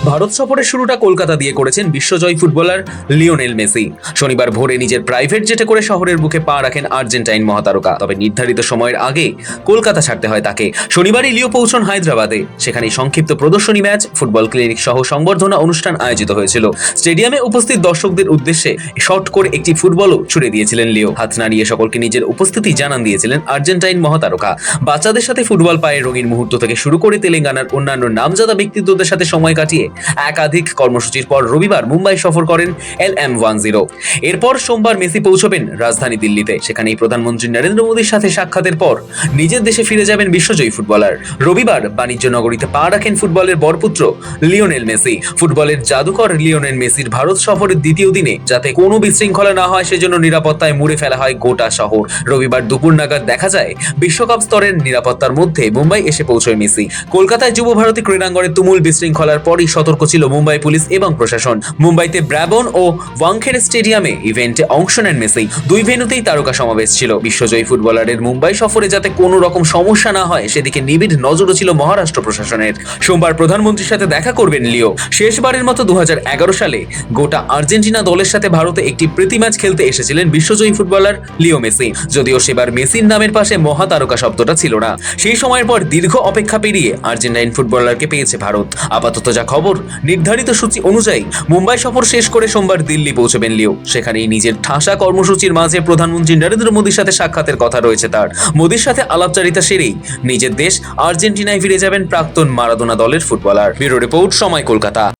ভারত সফরের শুরুটা কলকাতা দিয়ে করেছেন বিশ্বজয়ী ফুটবলার লিওনেল মেসি। শনিবার ভোরে নিজের প্রাইভেট জেটে করে শহরের বুকে পা রাখেন আর্জেন্টাইন মহাতারকা। তবে নির্ধারিত সময়ের আগে কলকাতা ছাড়তে হয় তাকে। শনিবারই লিও পৌঁছন হায়দ্রাবাদে। সেখানেই সংক্ষিপ্ত প্রদর্শনী ম্যাচ, ফুটবল ক্লিনিক সহ সংবর্ধনা অনুষ্ঠান আয়োজিত হয়েছিল। স্টেডিয়ামে উপস্থিত দর্শকদের উদ্দেশ্যে শর্ট করে একটি ফুটবলও ছুড়ে দিয়েছিলেন লিও। হাত নাড়িয়ে সকলকে নিজের উপস্থিতি জানান দিয়েছিলেন আর্জেন্টাইন মহাতারকা। বাচ্চাদের সাথে ফুটবল পায়ের রঙিন মুহূর্ত থেকে শুরু করে তেলেঙ্গানার অন্যান্য নামজাদা ব্যক্তিত্বদের সাথে সময় কাটিয়ে একাধিক কর্মসূচির পর রবিবার মুম্বাই সফর করেন LM10। এরপর সোমবার মেসি পৌঁছবেন রাজধানী দিল্লিতে। সেখানেই প্রধানমন্ত্রী নরেন্দ্র মোদীর সাথে সাক্ষাতের পর নিজের দেশে ফিরে যাবেন বিশ্বজয়ী ফুটবলার। রবিবার বাণিজ্য নগরীতে পা রাখেন ফুটবলের বরপুত্র লিওনেল মেসি। ফুটবলের জাদুকর লিওনেল মেসির ভারত সফরের দ্বিতীয় দিনে যাতে কোনো বিশৃঙ্খলা না হয় সেজন্য নিরাপত্তায় মুড়ে ফেলা হয় গোটা শহর। রবিবার দুপুর নাগাদ দেখা যায় বিশ্বকাপ স্তরের নিরাপত্তার মধ্যে মুম্বাই এসে পৌঁছয় মেসি। কলকাতায় যুব ভারতী ক্রীড়াঙ্গনে তুমুল বিশৃঙ্খলার পরই সতর্ক ছিল মুম্বাই পুলিশ এবং প্রশাসন। মুম্বাইতে ব্রাবন ও ওয়াংখেড়ে স্টেডিয়ামে ইভেন্টে অংশ নেন মেসি। দুই ভেন্যুতেই তারকা সমাবেশ ছিল। বিশ্বজয়ী ফুটবলারের মুম্বাই সফরে যাতে কোনো রকম সমস্যা না হয় সেদিকে নিবিড় নজরও ছিল মহারাষ্ট্র প্রশাসনের। সোমবার প্রধানমন্ত্রীর সাথে দেখা করবেন লিও। শেষবারের মতো 2011 সালে গোটা আর্জেন্টিনা দলের সাথে ভারতে একটি প্রীতি ম্যাচ খেলতে এসেছিলেন বিশ্বজয়ী ফুটবলার লিও মেসি। যদিও সেবার মেসির নামের পাশে মহাতারকা শব্দটা ছিল না। সেই সময়ের পর দীর্ঘ অপেক্ষা পেরিয়ে আর্জেন্টাইন ফুটবলারকে পেয়েছে ভারত। আপাতত যা খবর, নির্ধারিত সূচি অনুযায়ী মুম্বাই সফর শেষ করে সোমবার দিল্লি পৌঁছবেন লিও। সেখানেই নিজের ঠাসা কর্মসূচির মাঝে প্রধানমন্ত্রী নরেন্দ্র মোদীর সাথে সাক্ষাতের কথা রয়েছে তার। মোদীর সাথে আলাপচারিতা সেরেই নিজের দেশ আর্জেন্টিনায় ফিরে যাবেন প্রাক্তন মারাদোনা দলের ফুটবলার। ব্যুরো রিপোর্ট, সময়, কলকাতা।